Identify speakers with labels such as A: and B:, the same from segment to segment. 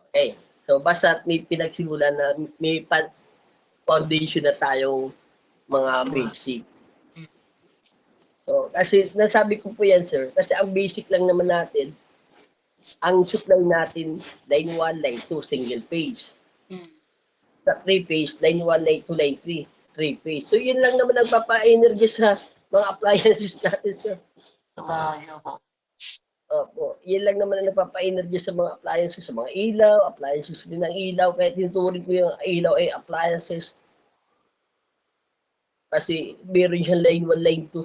A: Okay. So, basta may pinagsimulan na may foundation na tayong mga basic. So, kasi nasabi ko po yan, sir, kasi ang basic lang naman natin, ang supply natin, line 1, line 2, single phase. Sa 3-phase, line 1, line 2, line 3, 3-phase. So, yun lang naman nagpapa-energy sa mga appliances natin, sir. Opo, yun lang naman ang nagpapa-energy sa mga appliances, sa mga ilaw, appliances din ng ilaw, kaya tinuturing ko yung ilaw ay appliances. Kasi meron siyang line 1, line 2.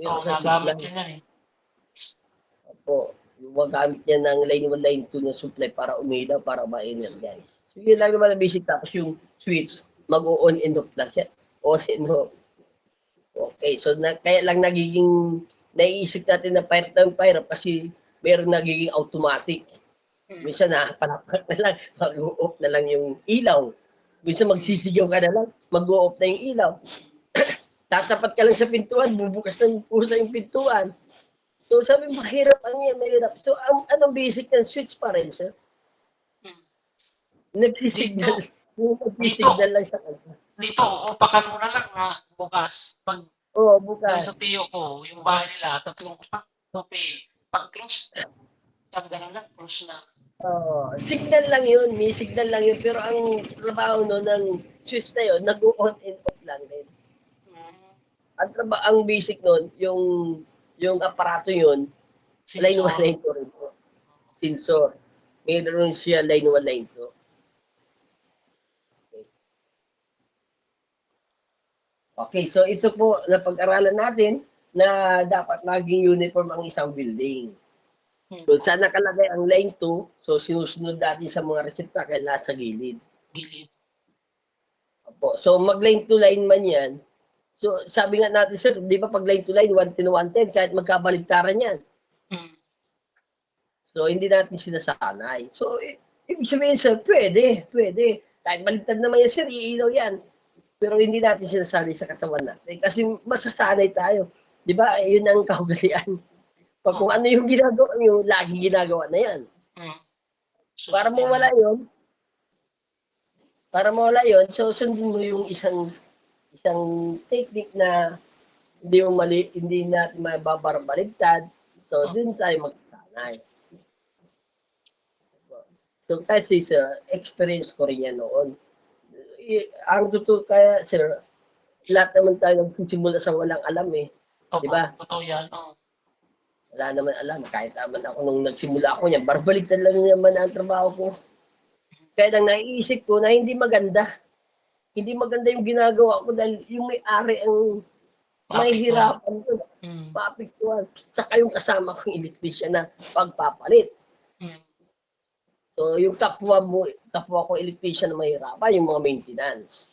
B: Oo, nagamit yun yan eh.
A: Opo, gumagamit niya ng line 1, line 2 na supply para umilaw, para ma-energize. So, yun lang naman ang basic. Tapos yung switch, mag-on and off lang siya. On and off. Okay, so kaya lang nagiging, naiisip natin na fire time fire kasi meron nagiging automatic. Minsan nakapalapak na lang, mag-off na lang yung ilaw. Minsan magsisigaw ka na lang, mag-off na yung ilaw. Tatapat ka lang sa pintuan, bubukas ng pusa yung pintuan. So sabi, mahirap ang yan, mahirap. So anong basic ng switch pa rin, sir? Nagsisignal. Nagsisignal lang sa kanya.
B: Dito, upakan mo na lang na bukas. Pag
A: bukas.
B: sa tiyo ko, yung bahay nila, tatlong papel. Pag close, isang ganun lang, close na.
A: Signal lang yun, may signal lang yun. Pero ang trabaho no, ng switch na yun, nag-on and off lang din. Ang basic nun, yung aparato yun, line 1, line 2 rin po. Sensor. Mayroon siya line 1, line 2. Okay, so ito po na pag-aralan natin na dapat maging uniform ang isang building. So saan nakalagay ang line 2, so sinusunod natin sa mga receptacle nasa gilid. Opo. So mag-line to line man yan. So sabi nga natin, sir, di ba pag line to line, 110, 110, kahit magkabaligtaran yan. So hindi natin sinasanay. So ibig sabihin, sir, pwede. Kahit baligtad naman yan, sir, iilaw yan. Pero hindi natin sinasanay sa katawan natin. Kasi masasanay tayo. Di ba? Yun ang kaugalian. Pag kung ano yung ginagawa nyo, laging ginagawa na yan. Para mawala yun, so sundin mo yung isang technique na hindi natin mababaligtad. So, dun tayo magsasanay. So, kasi sir, experience ko rin yan noon. Ang totoo kaya, sir, lahat naman tayo nagsisimula sa walang alam eh. Di ba?
B: Totoo yan.
A: Wala naman alam. Kahit naman ako nung nagsimula ako niyan, barbaligtad lang naman ang trabaho ko. Kaya lang naiisip ko na hindi maganda. Hindi maganda yung ginagawa ko dahil yung may-ari ang mahihirapan ko. Maapektuhan. Saka yung kasama kong electrician na pagpapalit. So, yung kapwa ko electrician na mahirapan, yung mga maintenance.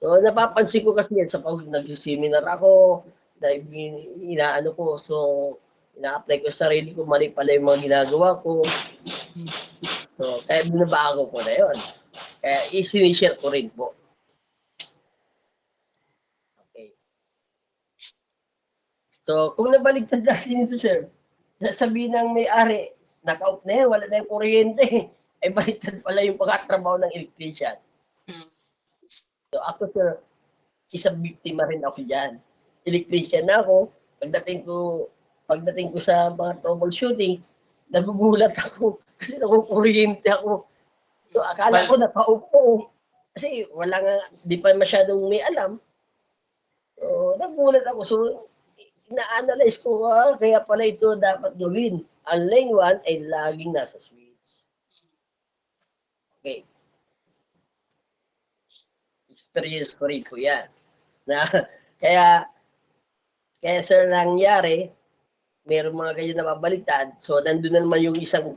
A: So, napapansin ko kasi yan sa pag nag-seminar ako, dahil inaano ko, so, ina-apply ko sa sarili ko, mali pala yung mga ginagawa ko. So, kaya binabago ko na yun. Kaya isinishare ko rin po. Okay. So, kung nabaligtad sa akin ito, sir, sasabihin ng may-ari, naka-off na yan, wala na yung kuryente. Ay baligtad pala yung pagkatrabaho ng electrician. So ako, sir, isang biktima rin ako dyan. Electrician na ako. Pagdating ko sa mga troubleshooting, nagugulat ako kasi nakukuryente ako. So akala ko napaupo. Kasi wala nga, di pa masyadong may alam. So nagugulat ako. So na-analyze ko, kaya pala ito dapat gawin. Ang line 1 ay laging nasa switch. Okay. Experience ko rin po yan. Kaya sir, nangyari, meron mga ganyan na babaliktad. So, nandun na naman yung isang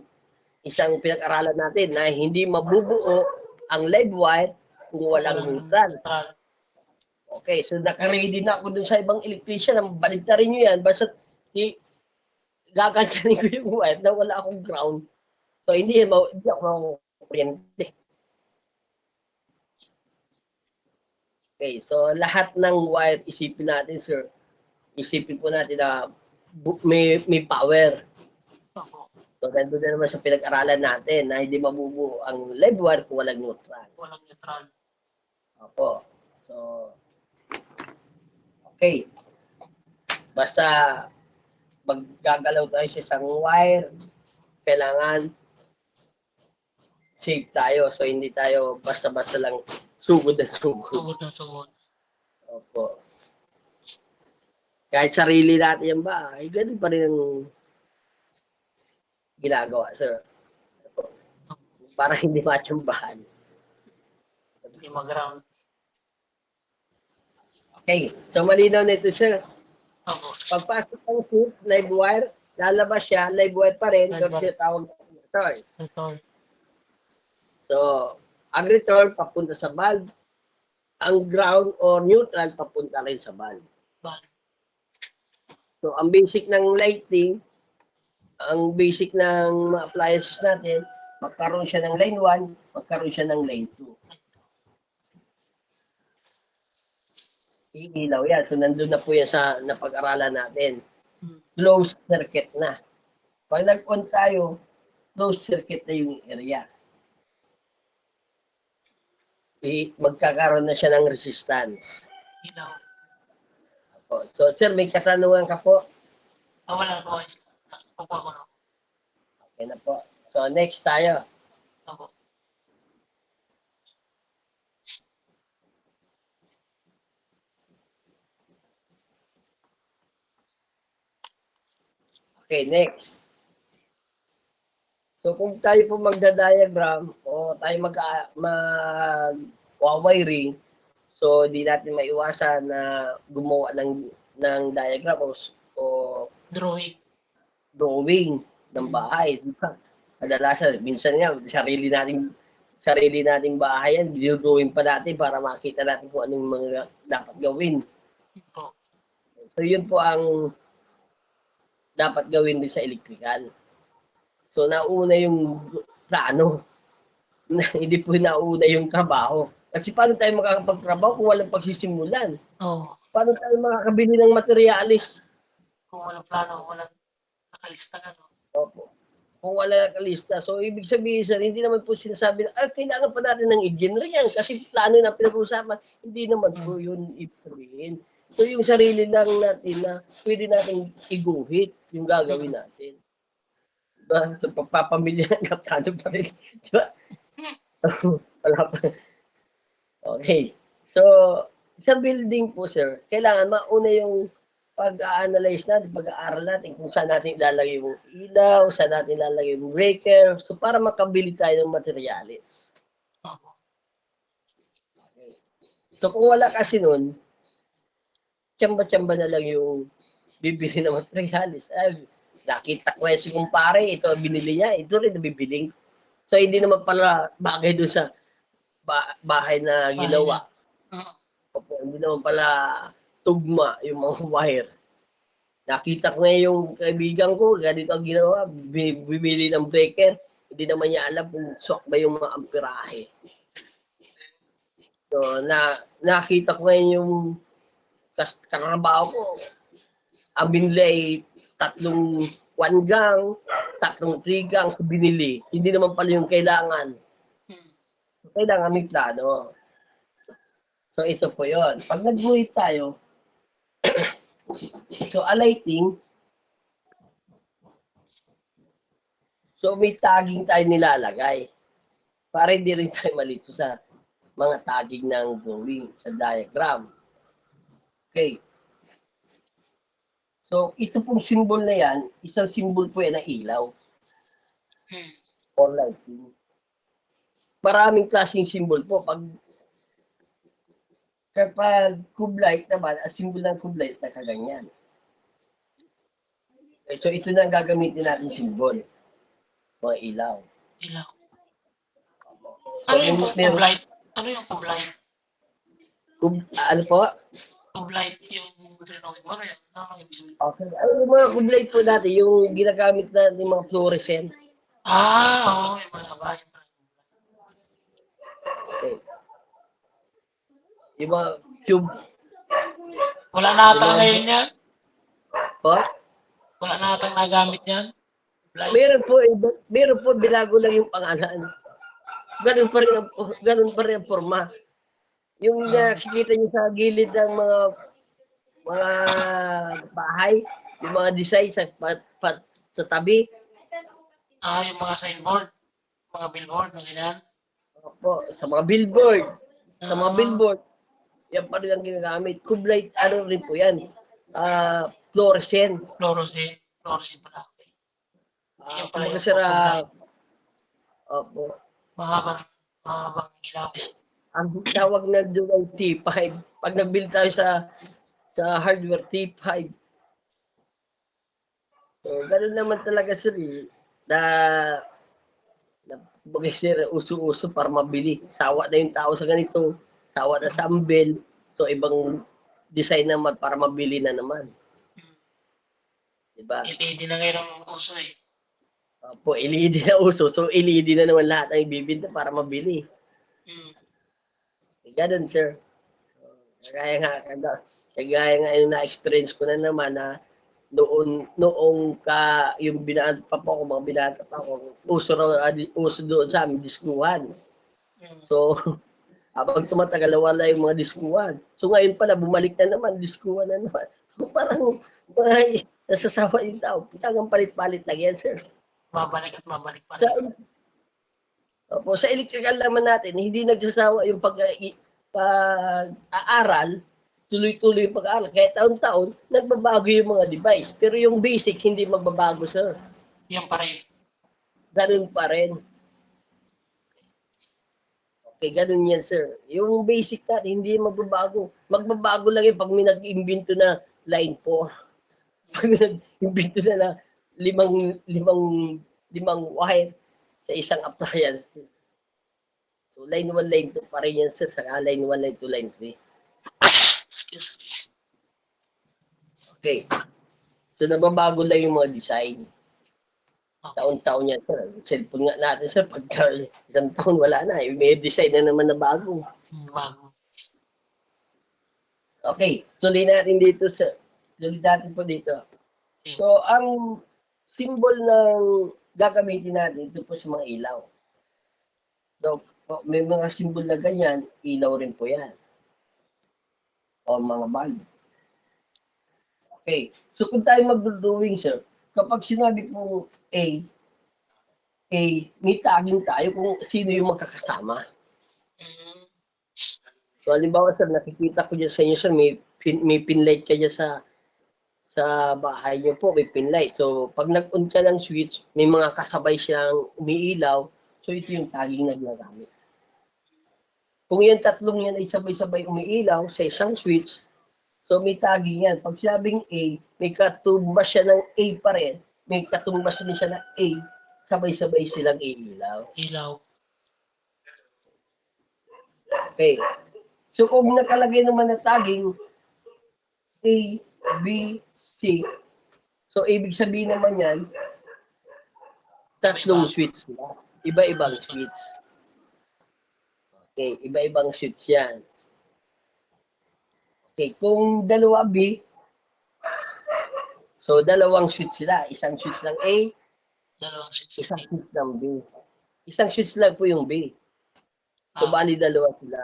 A: pinag-aralan natin na hindi mabubuo ang live wire kung walang neutral. Okay, so naka-ready na ako dun sa ibang electrician na baligtarin nyo yan. Basta gaganyanin ko yung wire na wala akong ground. So, hindi ako kuryente. Okay, so lahat ng wire, isipin natin, sir. Isipin po natin na may power. So, nandun na naman sa pinag-aralan natin na hindi mabubuo ang live wire kung walang neutral.
B: Walang neutral.
A: Opo. So, okay. Basta maggagalaw tayo sa isang wire, kailangan safe tayo. So, hindi tayo basta-basta lang sugod at sugod.
B: Sugod na sugod.
A: Opo. Kahit sarili natin yung bahay, ganun pa rin ang ginagawa, sir. Opo. Para hindi matsambahan.
B: Hindi mag-ground.
A: Okay. So, malinaw nito, sir.
B: Opo.
A: Pagpasok ng switch, live wire, lalabas siya, live wire pa rin, so
B: Live wire.
A: tinatawag na return.
B: Return.
A: So, ang return papunta sa valve, ang ground or neutral papunta rin sa valve.
B: Valve.
A: So, ang basic ng lighting, ang basic ng mga appliances natin, magkaroon siya ng line 1, magkaroon siya ng line 2. Iilaw yan. So, nandun na po yan sa napag-aralan natin. Closed circuit na. Pag nag-on tayo, closed circuit na yung area. Magkakaroon na siya ng resistance.
B: Ilaw.
A: So, sir, may katanungan ka po?
B: Wala po. Opo ako na.
A: Okay na po. So, next tayo.
B: Opo.
A: Okay, next. So, kung tayo po magda-diagram o tayo mag-wiring, so, di natin maiwasan na gumawa ng diagram o
B: Drawing.
A: drawing ng bahay. Diba? Kadalasan, minsan nga, sarili nating bahay yan, drawing pa natin para makita natin kung anong mga dapat gawin.
B: Opo.
A: So, yun po ang dapat gawin din sa electrical. So, nauna yung plano. Hindi po nauna yung trabaho. Kasi paano tayo makakapagtrabaho kung walang pagsisimulan?
B: Oo.
A: Paano tayo makakabili ng materialis?
B: Kung walang plano, walang nakalista ka, no?
A: Opo. Kung wala nakalista. So, ibig sabihin, sir, hindi naman po sinasabi na, kailangan pa natin ng engineer yan kasi plano na pinag-uusapan. Hindi naman po yun ibig sabihin. So, yung sarili lang natin na pwede natin iguhit yung gagawin natin. Diba? So, pagpapamilya ng kaptano pa rin. Diba? Wala pa. Okay. So, sa building po, sir, kailangan mauna yung pag-a-analyze natin, pag-aaral natin kung saan natin ilalagay yung ilaw, saan natin ilalagay yung breaker, so para makabili tayo ng materialis.
B: Opo.
A: Okay. So, kung wala kasi nun, tsamba-tsamba na lang yung bibili ng materialis. Nakita ko si kumpare, ito binili niya, ito rin nabibiling. So, hindi naman pala bagay doon sa bahay na ginawa. Opo, hindi naman pala tugma yung mga wire. Nakita ko ngayon yung kaibigan ko, ganito ang ginawa, bibili ng breaker, hindi naman niya alam kung swak ba yung mga amperahe. So, nakita ko ngayon yung katrabaho ko, ang binili ay 3 1 gang, 3 3 gang so binili. Hindi naman pala yung kailangan. Kailangan may plano. So, ito po yon. Pag nag-guhit tayo, so, alighting, so may tagging tayo nilalagay. Para hindi rin tayo malito sa mga tagging ng drawing, sa diagram. Okay. So, ito pong symbol na yan, isang symbol po yan ng ilaw. Or lighting. Maraming klaseng symbol po. Kapag cube light naman, ang symbol ng cube light na kaganyan. Okay, so, ito na ang gagamitin natin symbol. Mga ilaw.
B: Ilaw.
A: So,
B: Ano yung cube light? Ano yung cube light?
A: Ano po?
B: Cube light yung drawing mo. Ano yung
A: Okay. Yung mga cube light po dati, yung ginagamit natin yung mga fluorescent.
B: Oo. Yung malabas.
A: Okay. Yung mga tube.
B: Wala na ata ngayon yan?
A: Po?
B: Wala na ata nagamit yan? Blind.
A: Meron po, binago lang yung pangalan. Ganun pa rin ang forma. Yung nakikita niyo sa gilid ng mga bahay, yung mga design sa tabi,
B: Yung mga signboard, mga billboard, mga ganyan.
A: opo, sa mga billboard,
B: Ah,
A: yan pa rin ang ginagamit. Kublay, ano rin po yan, fluorescent.
B: fluorescent pala. Okay. Yan pala
A: Kumbaga
B: yung
A: sira,
B: light.
A: opo,
B: Mahabang ilaw.
A: ang tawag na doon ay T5. Pag nag-build tayo sa hardware, T5. So, ganun naman talaga sir na bagay sir, uso-uso para mabili. Sawa na yung tao sa ganito, sawa na sa ambel. So, ibang design naman para mabili na naman. Diba?
B: LED na ngayon ang uso eh.
A: Opo, LED na uso. So, LED na naman lahat ang ibibinta para mabili. Ganun, sir. Kagaya nga yung na-experience ko na naman na noong yung binata pa po ako, mga binata pa ako, uso doon sa amin, diskuhan. So, habang tumatagal, wala yung mga diskuhan. So, ngayon pala, bumalik na naman, diskuhan na naman. So, parang nasasawa yung tao. Talagang palit-palit lang yan, sir.
B: Mabalik at mabalik pa
A: Sa,
B: rin.
A: opo, sa electrical naman natin, hindi nagsasawa yung pag-aaral, tuloy-tuloy yung pag-aaral. Kaya taon-taon, nagbabago yung mga device. Pero yung basic, hindi magbabago, sir.
B: Yan pa rin.
A: Ganun pa rin. Okay, ganun yan, sir. Yung basic natin, hindi magbabago. Magbabago lang yun pag may nag-imbento na line po. Pag may nag-imbento na limang wire sa isang appliances. So, line 1, line 2 pa rin yan, sir. Saka line 1, line 2, line 3.
B: Excuse me.
A: Okay. So, nababago lang yung mga design.
B: Okay.
A: Taon-taon yan, sir. Cellphone nga natin, sir. Pagka isang taon, wala na. May design na naman na bago.
B: Bago.
A: Okay. Tuloy natin po dito. So, ang symbol ng gagamitin natin ito po sa mga ilaw. So, may mga symbol na ganyan, ilaw rin po yan. O mga bulb. Okay. So, kung tayo mag-drawing, sir, kapag sinabi po A, may tagging tayo kung sino yung magkakasama. So, halimbawa, sir, nakikita ko dyan sa inyo, sir, may pinlight ka dyan sa bahay niyo po, may pinlight. So, pag nag-on ka ng switch, may mga kasabay siyang umiilaw. So, ito yung tagging na ginagamit. Kung yan tatlong yan ay sabay-sabay umiilaw sa isang switch, so may tagging yan. Pag sinabing A, may katumbas siya ng A pa rin, may katumbas din siya ng A, sabay-sabay silang iilaw.
B: Ilaw.
A: Okay. So kung nakalagay naman na tagging A, B, C, so ibig sabihin naman yan, tatlong switch sila. Iba-ibang switch. Okay, iba-ibang switch yan. Okay, kung dalawa B, so dalawang switch sila. Isang switch ng A,
B: Dalawang switch.
A: isang switch ng B. Isang switch lang po yung B. So, bali dalawa sila.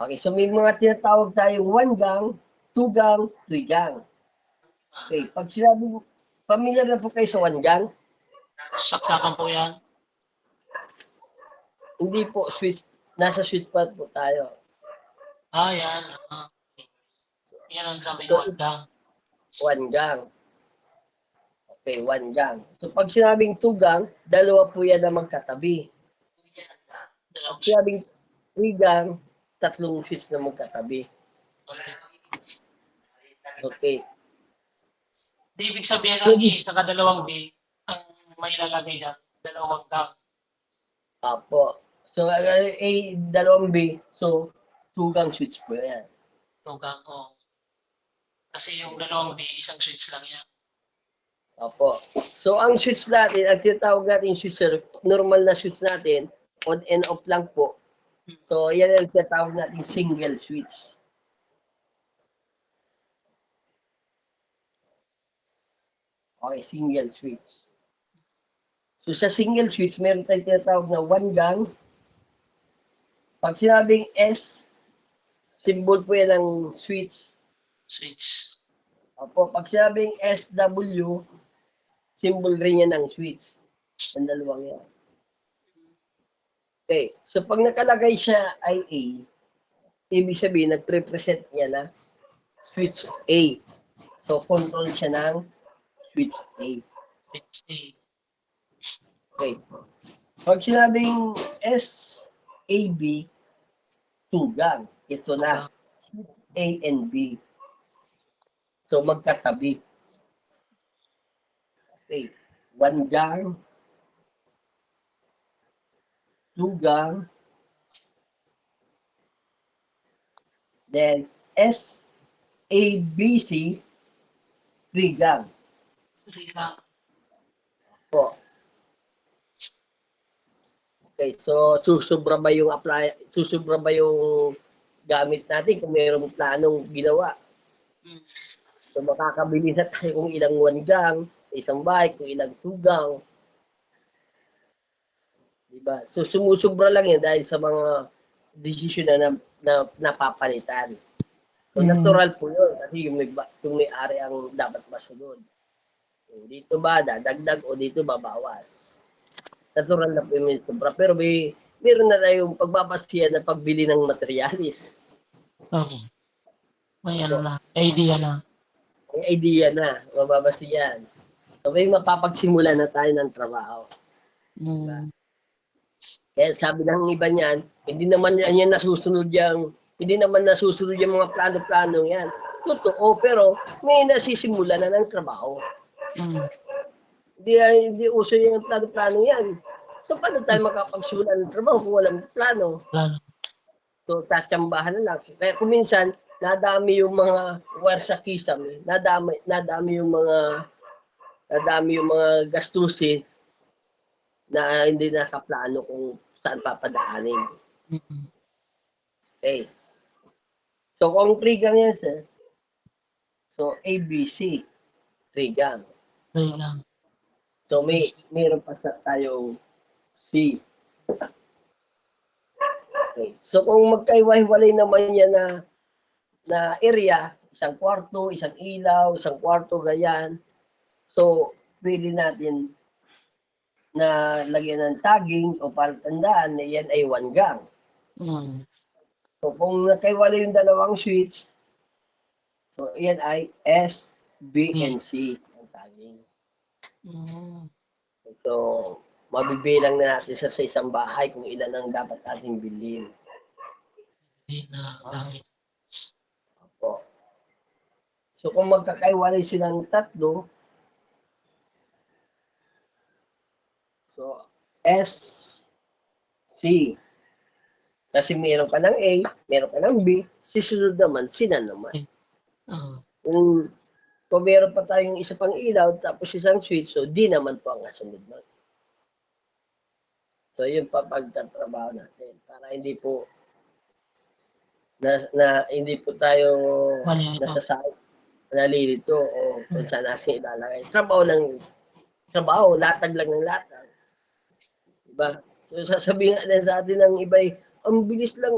A: Okay, so may mga tinatawag tayong 1 gang, 2 gang, 3 gang. Okay, pag sinabi mo, familiar na po kayo sa 1 gang?
B: Saksakan po yan.
A: Hindi po, nasa switch pad po tayo.
B: Yan. Yan ang sabi ko.
A: 1 gang. Okay, 1 gang. So, pag sinabing 2 gang, dalawa po yan na magkatabi. Pag sinabing 3 gang, tatlong switch na magkatabi. Okay.
B: Di ibig sabihin ng A sa kadalawang B, ang may lalagay dyan, dalawang gang.
A: Apo. So, A, dalawang B, so, 2 gang switch po yan.
B: 2 gang, Kasi yung dalawang B, isang switch lang yan.
A: Opo. So, ang switch natin, ang tinatawag natin switch, sir, normal na switch natin, on and off lang po. So, yan ang tinatawag natin single switch. Okay, single switch. So sa single switch, meron tayong tinatawag na one gang. Pag sinabing S, symbol po yan ng switch.
B: Switch.
A: Opo, pag sinabing SW, symbol rin yan ng switch. Ang dalawang yan. Okay, so pag nakalagay siya ay A, ibig sabihin, nag-represent niya na switch A. So, control siya ng switch A.
B: Switch A.
A: Okay. Pag sinabing SAB, tugang. Ito na. A and B. So, magkatabi. Okay. One gang. Two gang. Then, SABC, three gang.
B: Rika.
A: Po. Okay, so susubra ba yung gamit natin kung mayroong planong ginawa?
B: Mm.
A: So makakabili na tayo kung ilang one gang sa isang bahay, kung ilang two gang. Diba? So sumusubra lang yan dahil sa mga desisyon na napapalitan. So natural po yun kasi yung may-ari ang dapat masunod. So, dito ba dadagdag o dito babawas? Natural na po yung sobra. Pero meron na tayong pagbabasihan na pagbili ng materialis.
B: Oo. May ano na. Idea na.
A: May idea na, mababasihan. So may mapapagsimula na tayo ng trabaho.
B: Mm.
A: Kaya sabi ng iba niyan, hindi naman nasusunod yung mga plano-plano yan. Totoo, pero may nasisimula na ng trabaho.
B: Mm.
A: Hindi uso yung plano-plano yan. So, paano tayo makapagsimula ng trabaho kung walang plano?
B: Plano.
A: So, tatsambahan na lang. Kaya kung minsan, nadami yung mga wire sa kisame, nadami yung mga gastusin na hindi nakaplano kung saan papadaanin.
B: Mm.
A: Okay. So, kung trigang yan, sir, so ABC, trigang.
B: Rika.
A: So, mayroon pa tayong C. Okay. So, kung magkaiwa-hiwalay naman yan na area, isang kwarto, isang ilaw, isang kwarto, ganyan. So, pwede natin na lagyan ng tagging o palatandaan na yan ay one gang.
B: Mm.
A: So, kung magkaiwalay yung dalawang switch, so yan ay S, B, and C ang tagging.
B: Mm.
A: So, mabibilang na natin sa isang bahay kung ilan ang dapat nating bilhin.
B: Hindi na gamit.
A: Opo. So, kung magkakaiwalay silang tatlo, so S, C. Kasi meron ka ng A, meron ka ng B, sisunod naman, sina naman.
B: Oo.
A: Kung meron pa tayong isa pang ilaw, tapos isang switch, so D naman po ang kasunod nun. So, yun pa pagtatrabaho natin. Para hindi po hindi po tayo
B: Malilito.
A: nasasayang, nalilito o kung saan natin ilalagay. Trabaho, latag lang ng latag. Diba? So, sasabihin nga din sa atin ng iba, ang bilis lang,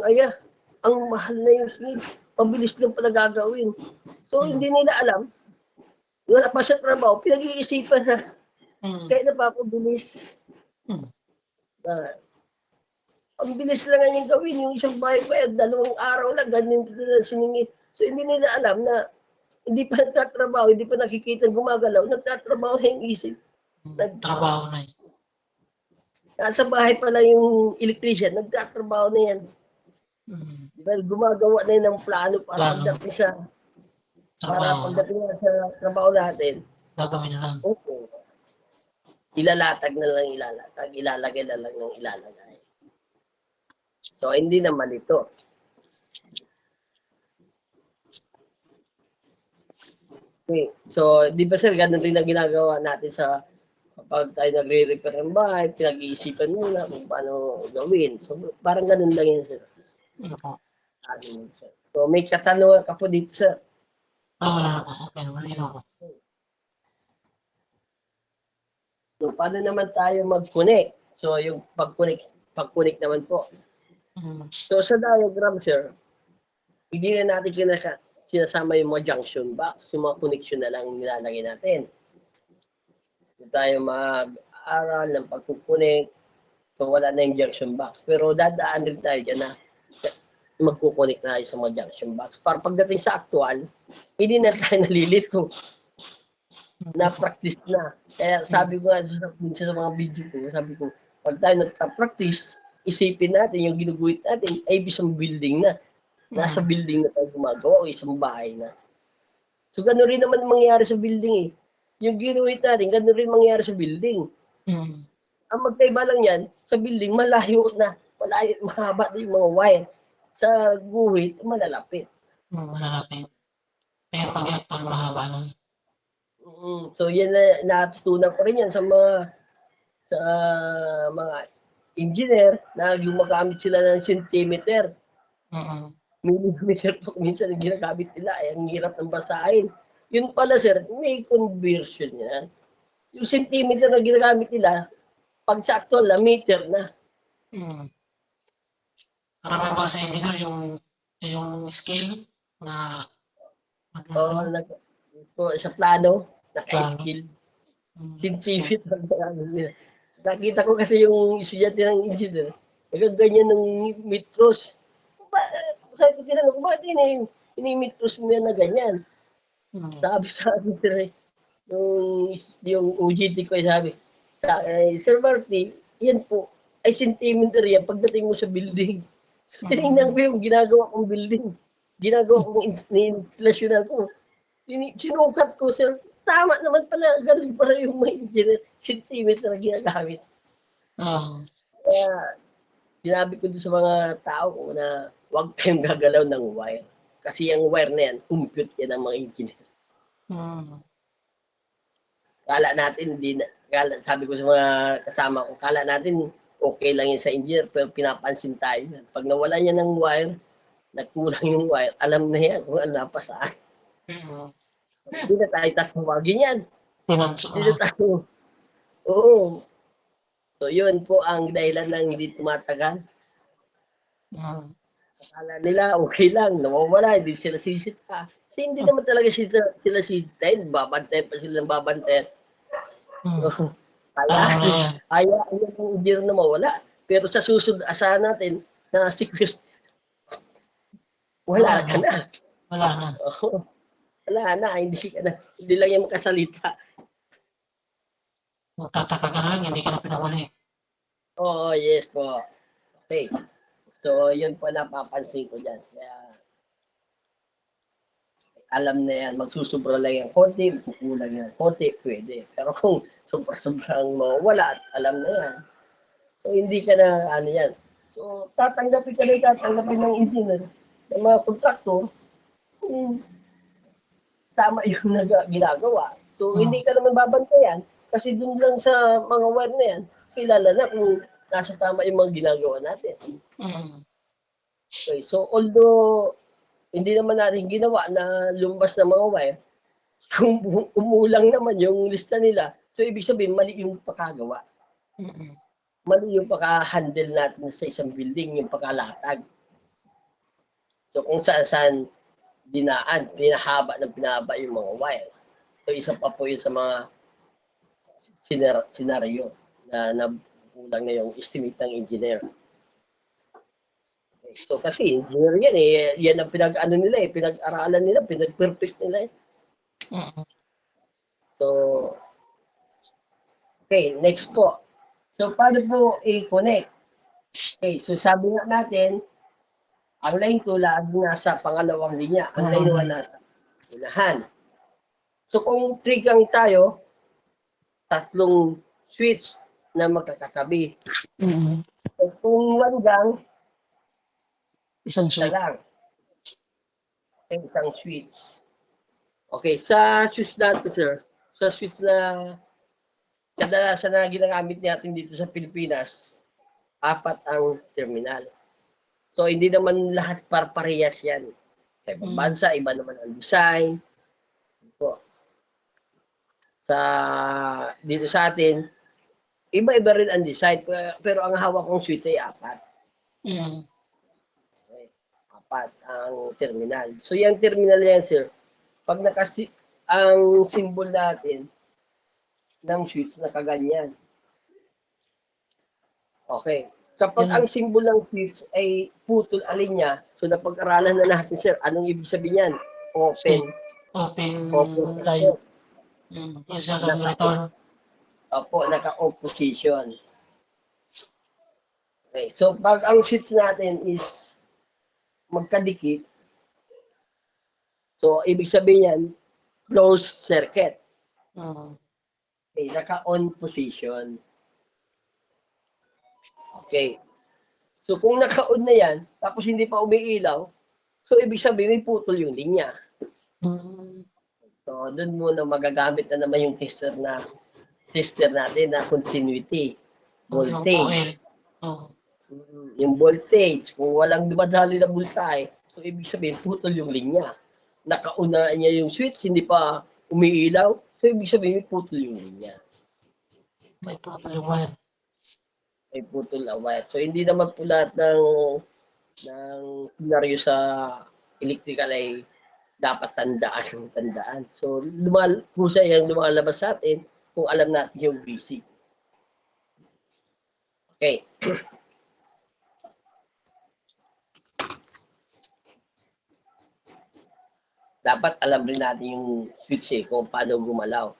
A: ang mahal na yung switch, ang bilis lang pala gagawin. So, hindi nila alam, wala pa sa trabaho, pinag-iisipan na,
B: Mm.
A: kaya napapabilis.
B: Mm.
A: Ang bilis lang nga yung gawin, yung isang bahay pa yan, 2 araw lang, ganyan dito na siningit. So, hindi nila alam na hindi pa nagtatrabaho, hindi pa nakikita gumagalaw, nagtatrabaho na yung isip.
B: Trabaho na yun.
A: Nasa bahay pala yung electrician, nagtatrabaho na yan.
B: Mm.
A: Diba, gumagawa na yun ng plano para
B: Plano.
A: pagdating sa trabaho natin.
B: Gagawin na lang.
A: Okay. Ilalatag na lang ilalagay na lang ng ilalagay. So, hindi naman ito. Okay. So, di ba sir, ganun din ang ginagawa natin sa kapag tayo nagre-repair ng bahay, pinag-iisipan muna kung paano gawin. So, parang ganun lang yan, sir.
B: Opo.
A: So, may katanungan ka po dito, sir.
B: Wala na po. Okay, malino po.
A: So, paano naman tayo mag-connect? So, yung pag-connect naman po. So, sa diagram, sir, hindi na natin sinasama yung mga junction box, yung mga connection na lang nilalagay natin. Hindi tayo mag-aral ng pag-connect, so wala na yung junction box. Pero dadaan rin tayo dyan na magkukonek na tayo sa mga junction box. Para pagdating sa actual, hindi na tayo nalilito. Na-practice na. Kaya sabi ko nga minsan sa mga video ko, sabi ko, pag tayo nagpa-practice, isipin natin yung ginuguhit natin ay isang building na. Nasa building na tayo gumagawa o isang bahay na. So, gano'n rin naman mangyayari sa building eh. Yung ginuhit natin, gano'n rin mangyayari sa building. Ang magkaiba lang yan, sa building, malayo na. Malayo, mahaba na yung mga wire. Sa guhit, malalapit.
B: Malalapit. Pero pag actual mahaba lang.
A: So, yan na natutunan ko rin yan sa mga engineer na gumagamit sila ng centimeter. Millimeter po minsan ang ginagamit nila. Ay, ang hirap ng basahin. Yun pala, sir, may conversion yan. Yung centimeter na ginagamit nila, pag sa actual na, meter na.
B: Karami ba sa engineer yung scale na
A: sa plano, naka-skill. Centimeter ang ginagamit nila. Nakita ko kasi yung estudyante ng engineer, nagaganyan ng metros. Sabi ko, tinanong ko, bakit ini-metros mo yan na ganyan? Sabi sa akin, sir, yung OJT ko, sabi, Sir Marty, yan po, ay centimeter yan pagdating mo sa building. So, tinignan ko yung ginagawa kong building. Ginagawa kong instalasyon ko. Sinukat ko, sir, tama naman pala, ganun pala yung mga engineer, centimeter na ginagamit. Kaya, sinabi ko doon sa mga tao ko na huwag kayong gagalaw ng wire. Kasi ang wire na yan, compute yan ng mga engineer. Kala natin, sabi ko sa mga kasama ko, kala natin okay lang yan sa engineer, pero pinapansin tayo. Pag nawala niya ng wire, nagkulang yung wire, alam na yan kung ano napasaan. Hindi na tayo tatawagin yan. Hindi na tayo. Oo. So, yun po ang dahilan ng hindi tumatagal. Akala nila, okay lang, nawawala, hindi sila sisita. Kasi hindi naman talaga sila sisitahin. Babantayan pa sila ng babantayan. So, kaya yung engineer na mawala. Pero sa susunod, asahan natin na sequest, wala ka na.
B: Wala na.
A: Wala na, hindi lang yung makasalita.
B: Magtataka ka lang, hindi ka na pinawali.
A: Oo, yes po. Okay. So, yun po napapansin ko dyan. Kaya, alam na yan, magsusubra lang yan konti, kukulang yan konti, pwede. Pero kung sobrang mawala, alam na yan. So, hindi ka na, yan. So, tatanggapin ng engineer, ng mga kontraktor, kung tama yung ginagawa. So, hindi ka naman babantayan kasi dun lang sa mga wire na yan, kilala na kung nasa tama yung mga ginagawa natin. Okay, so although hindi naman natin ginawa na lumabas na mga wire, kung umulang naman yung lista nila, so ibig sabihin mali yung pakagawa. Mali yung paka-handle natin sa isang building, yung pakalatag. So kung saan pinahaba yung mga wire. So isa pa po yun sa mga senaryo na kulang na yung estimate ng engineer. Okay. So kasi engineer yan yan ang pinag-aralan nila, pinag-perfect nila So, okay, next po. So, paano po i-connect? Okay, so sabi nga natin, ang line 2 lagi nasa pangalawang linya, ang line 1 nasa unahan. So, kung 3 gang tayo, tatlong switch na magkakatabi. So, kung 1 gang,
B: isang switch
A: lang. Isang switch. Okay, sa switch natin, sir, sa switch na kadalasan na ginagamit natin dito sa Pilipinas, 4 ang terminal. So, hindi naman lahat parehas yan. Sa ibang bansa, iba naman ang design. So, dito sa atin, Iba-iba rin ang design, pero ang hawak kong switch ay 4.
B: Mm.
A: Okay. 4 ang terminal. So, yung terminal yan, sir, pag ang symbol natin ng switch nakaganyan. Okay. Kapag
B: Yun.
A: ang symbol ng switch ay putol alinya, so napag-aralan na natin, sir, anong ibig sabihin yan? Open.
B: Open
A: Open.
B: line. Yung sa return.
A: Opo, naka-off position. Okay. So, pag ang switch natin is magkadikit, so, ibig sabihin yan, closed circuit.
B: Mm.
A: Okay, naka-on position. Okay. So, kung naka-on na yan, tapos hindi pa umiilaw, so, ibig sabihin, may putol yung linya.
B: Mm.
A: So, doon muna magagamit na naman yung tester natin na continuity, voltage.
B: Oh.
A: Yung voltage, kung walang dumadali na voltage, so ibig sabihin, putol yung linya. Nakauna niya yung switch, hindi pa umiilaw, so ibig sabihin, putol yung linya.
B: May total wire.
A: May putol na wire. So, hindi naman po lahat ng scenario sa electrical ay dapat tandaan. So, husay yung lumalabas sa atin kung alam natin yung basic. Okay. Dapat alam rin natin yung switch kung paano gumalaw.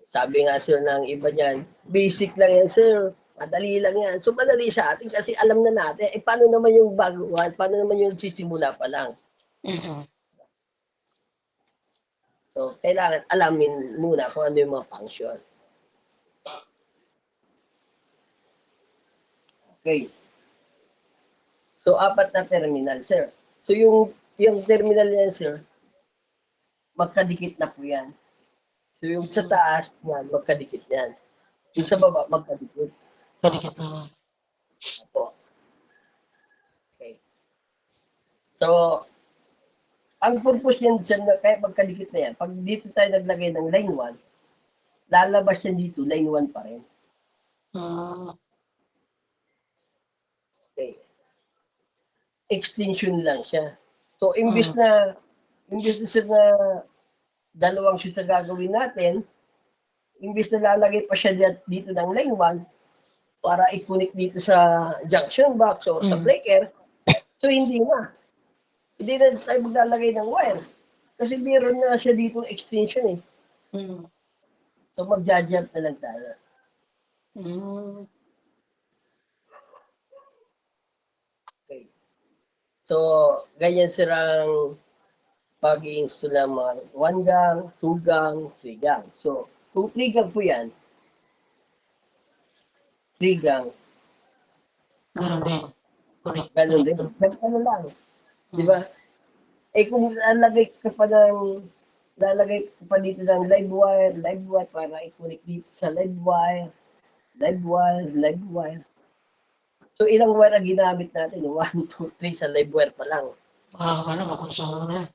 A: Sabi nga sir ng iba niyan, basic lang yan sir. Madali lang yan. So, madali sa atin kasi alam na natin. Paano naman yung baguhan? Paano naman yung sisimula pa lang?
B: Mm-hmm.
A: So, kailangan alamin muna kung ano yung mga function. Okay. So, 4 na terminal, sir. So, yung terminal yan, sir, magkadikit na po yan. So, yung sa taas yan, magkadikit yan. Yung sa baba, magkadikit.
B: Kadikit na.
A: Opo. Okay. So, ang purpose yan dyan, kaya magkadikit na yan, pag dito tayo naglagay ng line 1, lalabas yan dito, line 1 pa rin. Okay. Extension lang siya. So, imbis na dalawang shoot na gagawin natin, imbis na lalagay pa siya dito ng line 1 para i-connect dito sa junction box o sa breaker, so hindi na. Hindi na tayo maglalagay ng wire. Kasi meron na siya dito extension eh. So mag-jump na lang tayo. Okay. So, ganyan silang pag-i-install ng mga 1 gang, 2 gang, 3 gang. So, kung 3 gang po yan, 3 gang,
B: Ganun din.
A: ganun din. Ano lang. Di ba? Eh kung lalagay ka pa dito ng live wire para i-connect dito sa live wire. So ilang wire ang ginamit natin? 1, 2, 3 sa live wire pa lang.
B: Makonsumo na.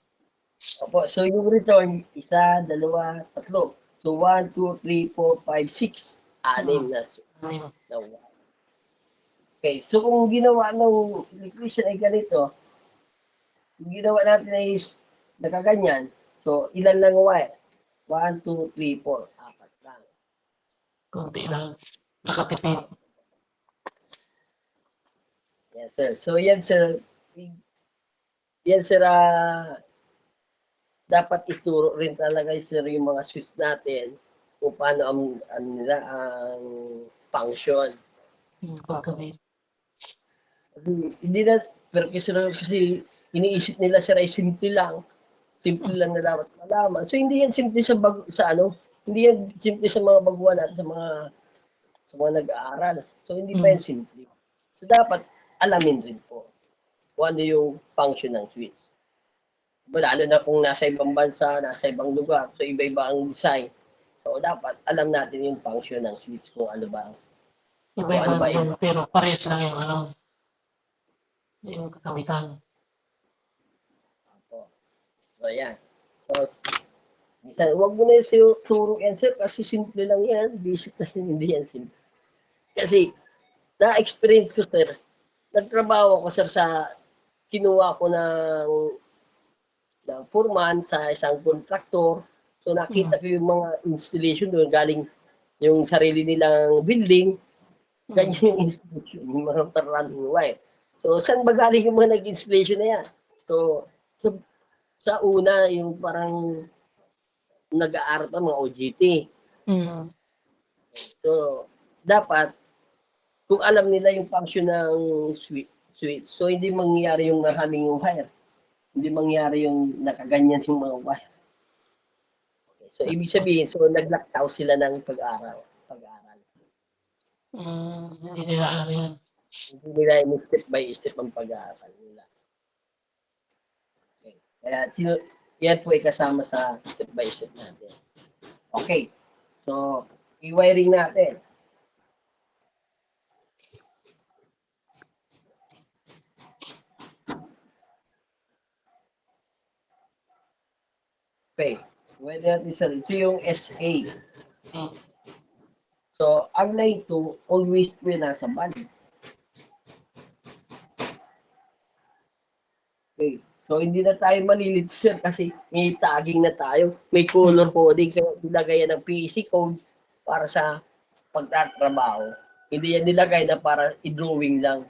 A: Opo, so yung return, 1, 2, 3. So 1, 2, 3, 4, 5, 6. 6 na. Okay, so kung ginawa ng electrician ay ganito, yung ginawa natin ay nakaganyan. So, ilan lang wire? 1, 2, 3, 4. 4 lang.
B: Kunti lang. Nakatipid.
A: Yes, sir. So, yan, sir. Yan, sir, dapat ituro rin talaga, sir, yung mga switch natin kung paano ang function. Hindi na, pero kasi iniisip nila, sir, ay simple lang. Simple lang na dapat malaman. So, hindi yan simple hindi yan simple sa mga baguhan natin, sa mga nag-aaral. So, hindi pa yan simple. So, dapat alamin rin po kung ano yung function ng switch. Lalo na kung nasa ibang bansa, nasa ibang lugar, so iba-iba ang design. So, dapat alam natin yung function ng switch kung ano ba.
B: Iba-iba pero parehas lang yung kakamitan.
A: So, yan. So, Minsan, huwag mo na turo yan, sir, kasi simple lang yan. Basic na yan, hindi yan simple. Kasi, na-experience ko, sir, nagtrabaho ako, sir, sa kinuha ko ng foreman sa isang contractor. So, nakita ko yung mga installation doon, galing yung sarili nilang building, ganyan yung installation, yung mga running wire. So, saan ba galing yung mga nag-installation na yan? So, sa una, yung parang nag-aaral pa mga OJT. So, dapat, kung alam nila yung function ng switch, so hindi mangyayari yung maraming wire. Hindi mangyayari yung nakaganyan yung mga wire. Okay. So, ibig sabihin, so nag-lockdown sila ng pag-aaral.
B: Hindi nila alam yun.
A: Hindi nila yung step by step ang pag-aaral nila. Okay. Kaya, yan po ay kasama sa step by step natin. Okay. So, i-wiring natin. Okay. Wiring natin sa ito yung SA. So, ang line 2, always po yung nasa bali. Okay. So, hindi na tayo malilito, sir, kasi may tagging na tayo. May color coding. So, nilagay yan ng PEC code para sa pagtatrabaho. Hindi yan nilagay na para i-drawing lang.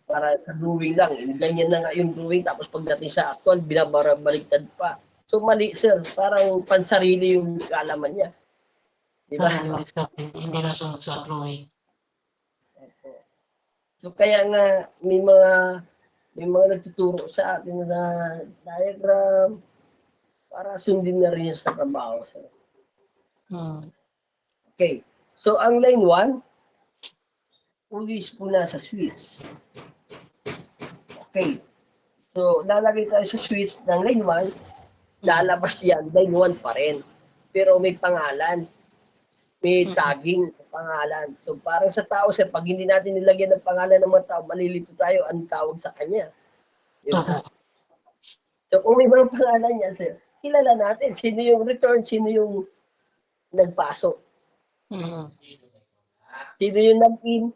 A: Para sa drawing lang. Ganyan na nga yung drawing. Tapos pagdating sa actual, binabaliktad pa. So, mali, sir. Parang pansarili yung kaalaman niya. Di ba?
B: Hindi nasunod sa drawing.
A: So, kaya nga, may mga nagtuturo sa atin na diagram para sundin na rin sa trabaho. So. Okay. So, ang line 1, always po nasa switch. Okay. So, lalagay tayo sa switch ng line 1, lalabas yan, line 1 pa rin. Pero may pangalan. May tagging pangalan. So, parang sa tao, sir, pag hindi natin nilagyan ng pangalan ng mga tao, malilito tayo ang tawag sa kanya. Diba? So, kung may mga pangalan niya, sir, kilala natin sino yung return, sino yung nagpasok. Sino yung nag-in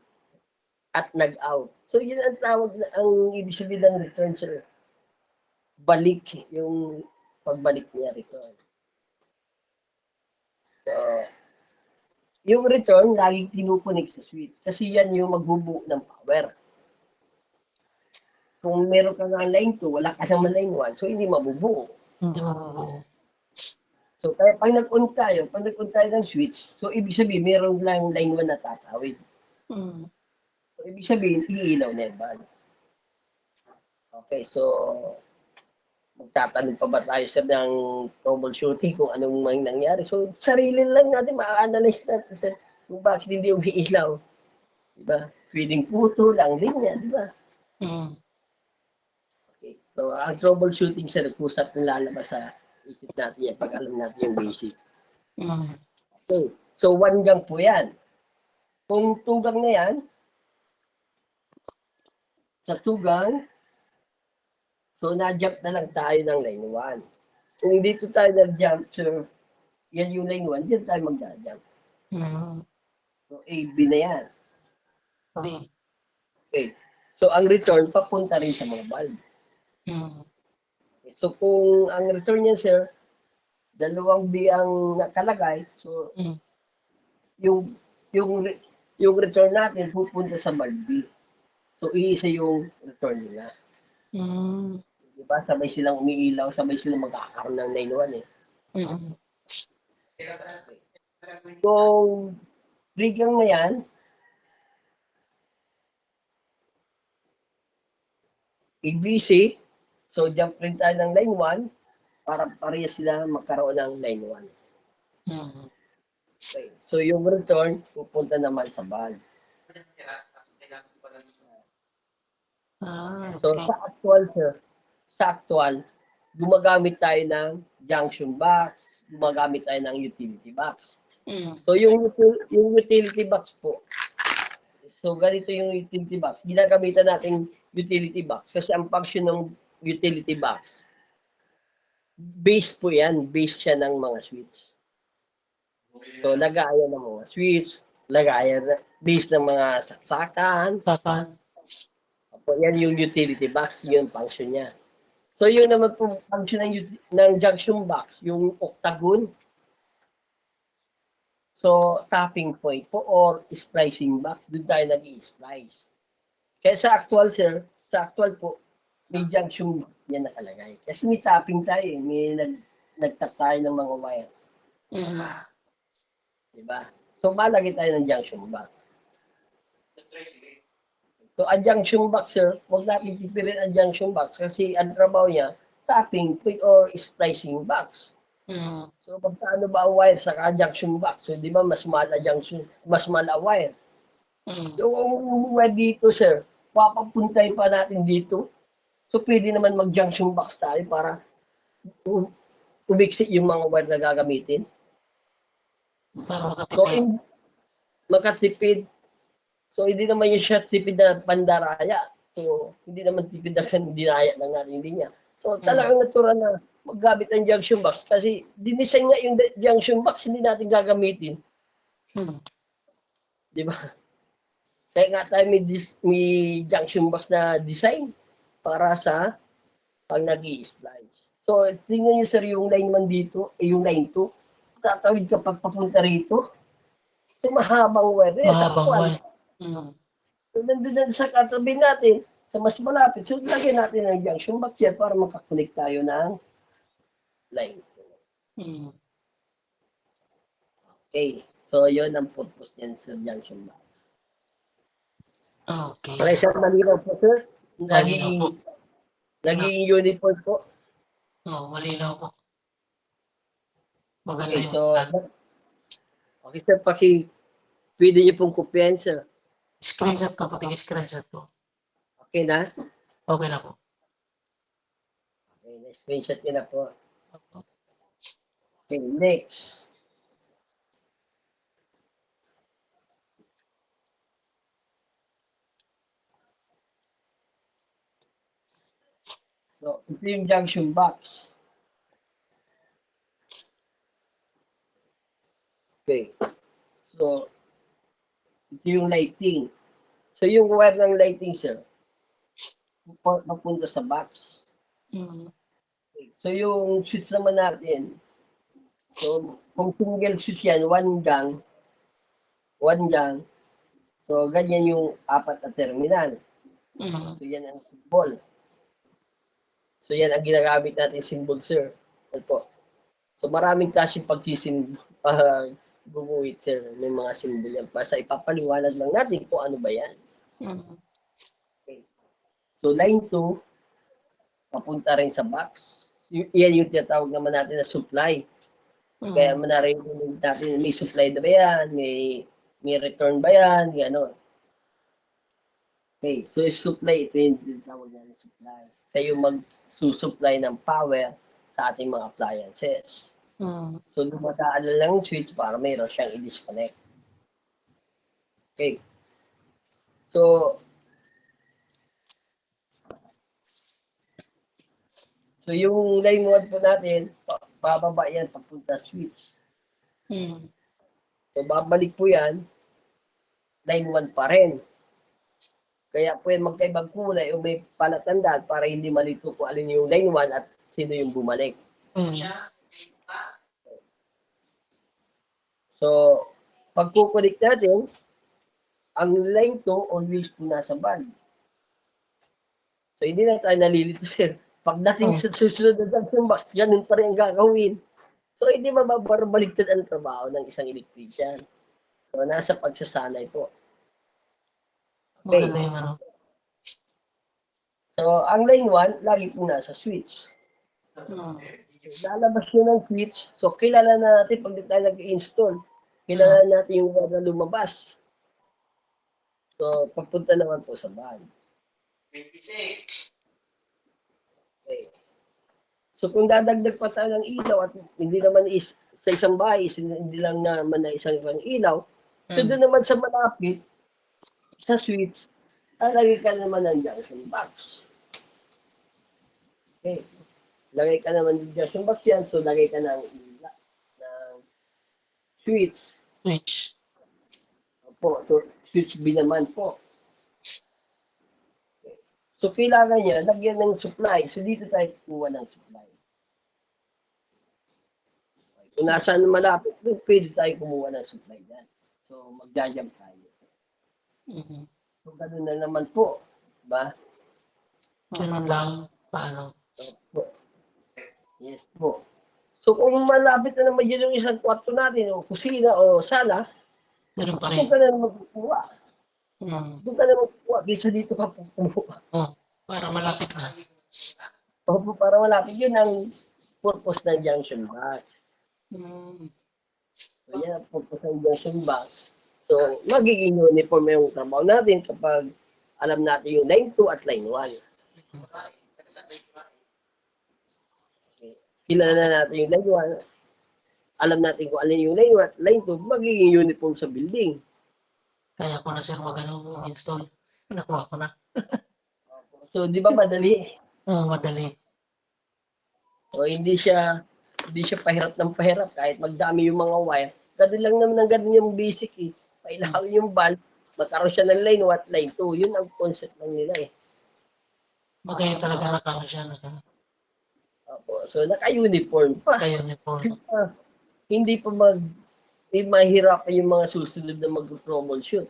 A: at nag-out. So, yun ang tawag na, ang ibig sabihin ng return, sir. Balik, yung pagbalik niya, return. So, yung return, laging tinukunik sa switch. Kasi yan yung magbubuo ng power. Kung meron ka nga line 2, wala ka naman line 1, so hindi mabubuo. So, kaya pag nag-on tayo ng switch, so ibig sabihin, meron lang line 1 na tatawid. So, ibig sabihin, iilaw na yung ban. Okay, so, magtatanong pa ba tayo sir ng troubleshooting kung anong nangyari? So, sarili lang natin, ma-analyze natin sir kung bakit hindi umiilaw. Diba? Pwedeng puto lang din yan, diba? Okay, so ang troubleshooting sir, kusap kung lalabas sa isip natin yan pag alam natin yung basic. Okay, so 1 gang po yan. Kung 2 gang na yan, sa 2 gang, so, na-jump na lang tayo ng line 1. Kung dito tayo na-jump, sir, yan yung line 1, dyan tayo mag-jump. So, A, B na yan. Okay. So, ang return, papunta rin sa mga bulb. Okay. So, kung ang return niyan, sir, 2 B ang nakalagay, so, yung return natin pupunta sa bulb B. So, iisa yung return nila. Diba? Sabay silang umiilaw, sabay silang magkakaroon ng line 1 eh. Kung trigang na yan, ABC, so jump rin tayo ng line 1 para pareha sila magkaroon ng line 1. Okay. So yung return, pupunta naman sa bulb. So sa actual, gumagamit tayo ng junction box, gumagamit tayo ng utility box. So yung utility box po, so ganito yung utility box. Ginagamitan natin utility box kasi ang function ng utility box, base po yan. Base siya ng mga switch. So, lagayan ng mga switch, lagayan, base ng mga saksakan.
B: Takan.
A: Opo, yan yung utility box, yun function niya. So, yun naman po function ng junction box, yung octagon. So, tapping point po or splicing box, doon tayo nag-i-splice. Kaya sa actual, sir, sa actual po, may junction box yan nakalagay. Kasi may tapping tayo, may nag-tap tayo ng mga wire.
B: Mm.
A: Diba? So, malagay tayo ng junction box. So, ang junction box, sir, huwag natin tipirin ang junction box kasi ang trabaho niya, tapping point or splicing box.
B: Mm.
A: So, pagkaano ba ang wire sa junction box? So, di ba, mas mahal ang junction, mas mahal ang wire.
B: Mm.
A: So, kung wire dito, sir, papapuntay pa natin dito. So, pwede naman mag-junction box tayo para umiksi yung mga wire na gagamitin.
B: Para
A: So,
B: makatipid.
A: makatipid. So, hindi naman yung siya tipid na pandaraya. So, hindi naman tipid na dinaya lang natin hindi niya. So, talagang natural na maggamit ng junction box kasi dinisign nga yung junction box, hindi natin gagamitin.
B: Mm.
A: Di ba? Kaya nga tayo may junction box na design para sa pag nag-i-splice. So, tingnan nyo sir, yung line 1 dito, yung line 2, tatawid ka papunta rito. So, mahabang wire. Sa
B: Mahabang
A: actual,
B: wire. Mm.
A: so, nandun na sa katabi natin, sa mas malapit. So, lagyan natin ng junction box yan para makakonect tayo ng line.
B: Mm.
A: Okay. So, yun ang purpose niyan sa junction box.
B: Okay.
A: Okay, sir, malinaw po, sir.
B: Malinaw po.
A: Naging uniform po.
B: Oo, malinaw po. Maganda
A: Okay,
B: yung
A: so,
B: plan.
A: okay, sir, pwede niyo pong kopyahin, sir.
B: Screenshot ko, pati screenshot ko.
A: Okay na?
B: Okay na po.
A: Okay, na-screenshot niyo na po. Okay, next. So, ito yung junction box. Okay. So, ito yung lighting. So, yung wire ng lighting, sir, mapunta sa box.
B: Mm.
A: Okay. So, yung switch naman natin, so, kung single switch yan, one gang, so, ganyan yung apat na terminal.
B: Mm.
A: So, yan ang symbol. So, yan ang ginagamit natin symbol, sir. Yan po. So, maraming kasi guguhit, sir. May mga symbol yan. Basta ipapaliwanag lang natin kung ano ba yan.
B: Mm.
A: Okay. So, line 2, papunta rin sa box. Yan yung tinatawag naman natin na supply. Kaya manarinig natin, may supply na ba yan? May return ba yan? Gano'n. Okay, so supply, ito yung tinatawag natin supply. Sa yung magsusupply ng power sa ating mga appliances.
B: Mm.
A: So, dumadaan lang yung switch para mayroon siyang i-disconnect. Okay. So, yung line 1 po natin, pababa yan papunta switch.
B: Mm.
A: So, babalik po yan, line 1 pa rin. Kaya po yan magkaibang kulay o may palatandaan para hindi malito kung alin yung line 1 at sino yung bumalik.
B: Mm.
A: So, pag kukulik natin, ang line 2 always po nasa band. So, hindi na tayo nalilito, sir. Pagdating sa susunod na junction box, ganun pa rin ang gagawin. So, hindi mababaliktad ang trabaho ng isang electrician. So, nasa pagsasanay po. Okay.
B: Maganda yung ano.
A: So, ang line 1, lagi po nasa switch.
B: Mm.
A: Lalabas yun ng switch. So, kilala na natin pag tayo nag-install. Kilala natin yung wire na lumabas. So, papunta naman po sa van. Okay. So, kung dadagdag pa tayo ng ilaw at hindi naman sa isang bahay, hindi lang naman na isang ilaw, so doon naman sa malapit, sa switch, lalagay ka naman ng junction box. Okay. lagay ka naman ng junction box yan, so lagay ka ng switch.
B: Switch.
A: Opo, so switch B naman po. So kailangan niya, lagyan ng supply. So dito tayo kukuha ng supply. Kung nasaan malapit, doon pwede tayo kumuha ng supply dyan. So magja-jump tayo.
B: Mhm.
A: So ganun na naman po. Diba?
B: Ganun lang. Paano?
A: Opo. Yes po. So kung malapit na naman yun yung isang kwarto natin, o kusina, o sala,
B: Ganun pa rin.
A: doon ka na naman kukuha.
B: Mm.
A: Doon ka na naman kukuha, kaysa dito ka kukuha.
B: Oh, para malapit na.
A: Opo, para malapit yun ang purpose ng junction box.
B: Mm.
A: So yan ang purpose ng junction box. So magiging uniform yung trabaho natin kapag alam natin yung line 2 at line 1. Okay. Kilala na natin yung line 1, alam natin kung alin yung line 1 at line 2, magiging uniform sa building.
B: Kaya ko na sir mag-install. Nakuha ko na.
A: So di ba madali?
B: Madali.
A: So hindi siya pahirap ng pahirap kahit magdami yung mga wire. Ganun lang naman ang ganun yung basic eh. Pailawin yung bulb, magkaroon siya ng line 1 at line 2. Yun ang concept lang nila eh.
B: Magayon talaga nakano siya.
A: Opo. So naka-uniform pa.
B: Naka-uniform.
A: Hindi pa mahirapan yung mga susunod na mag-troubleshoot.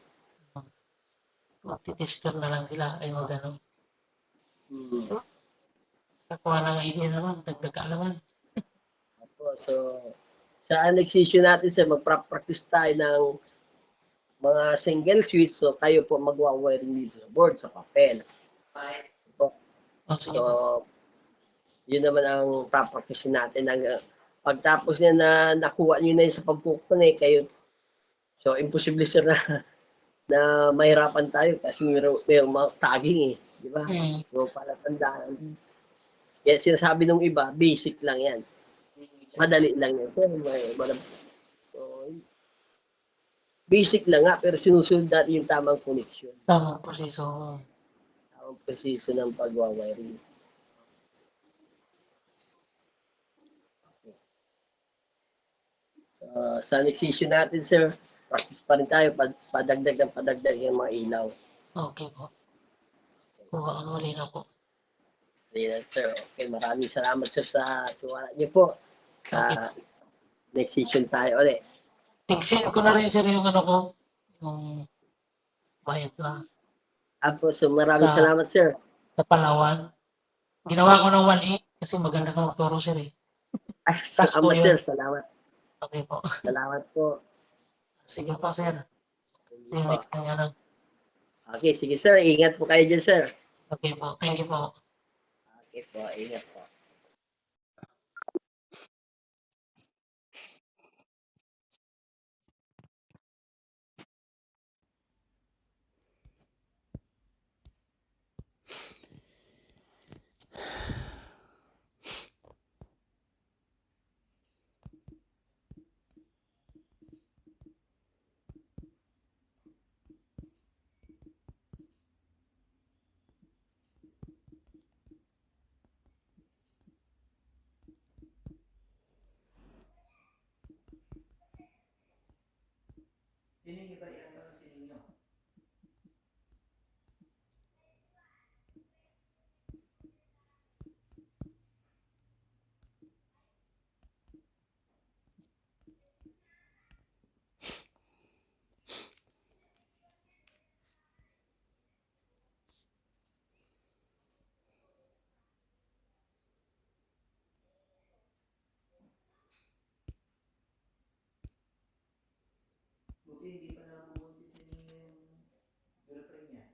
B: Magtitester na lang sila ay magano.
A: Hmm.
B: Kakuha ng idea naman, dagdag kaalaman.
A: Opo. So sa annexation natin sa magpa-practice tayo ng mga single switch. So kayo po magwa-wiring dito sa board, sa papel. Opo.
B: Oh, sige.
A: So yun naman ang practice natin. Pagtapos niya na nakuha nyo na yun sa pagkukunik, kayo, so imposible sir na mahirapan tayo kasi may mga tagging eh. Di ba?
B: Mm.
A: So palatandaan. Yan, sinasabi ng iba, basic lang yan. Madali lang yan. Sir, so, basic lang nga, pero sinusunod natin yung tamang connection.
B: Tamang proseso.
A: Tamang preciso ng pagwawiring. Sa annexation natin, sir, practice pa rin tayo, padagdag yung mga ilaw.
B: Okay po. Kuha ang muli na po.
A: Ayan, sir. Okay, maraming salamat sir sa tiwala niyo po. Next session tayo ulit.
B: Tig-send ko na rin sir yung ano ko. Yung bayad ko
A: Apo, so maraming
B: Sa-
A: salamat sir.
B: sa Palawan. Ginawa ko ng 1.8 kasi maganda ka magturo sir eh.
A: Ay,
B: Task po
A: salamat
B: yun.
A: sir, salamat.
B: Okay po.
A: Salamat po.
B: Sige po sir.
A: Sige
B: Yung
A: po.
B: next time ano.
A: Okay, sige sir. Ingat po kayo dyan sir.
B: Okay po. Thank you po.
A: Okay po, ingat po.
C: Siningi pa rin ang siningi nyo. Buti hindi pa nabubuntis ni girlfriend niya.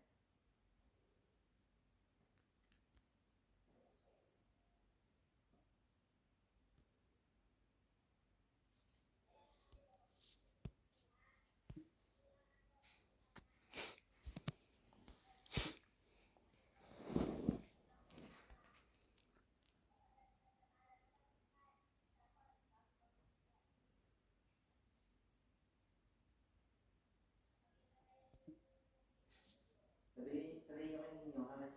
C: Sabihin nyo kayo ninyo, hanggat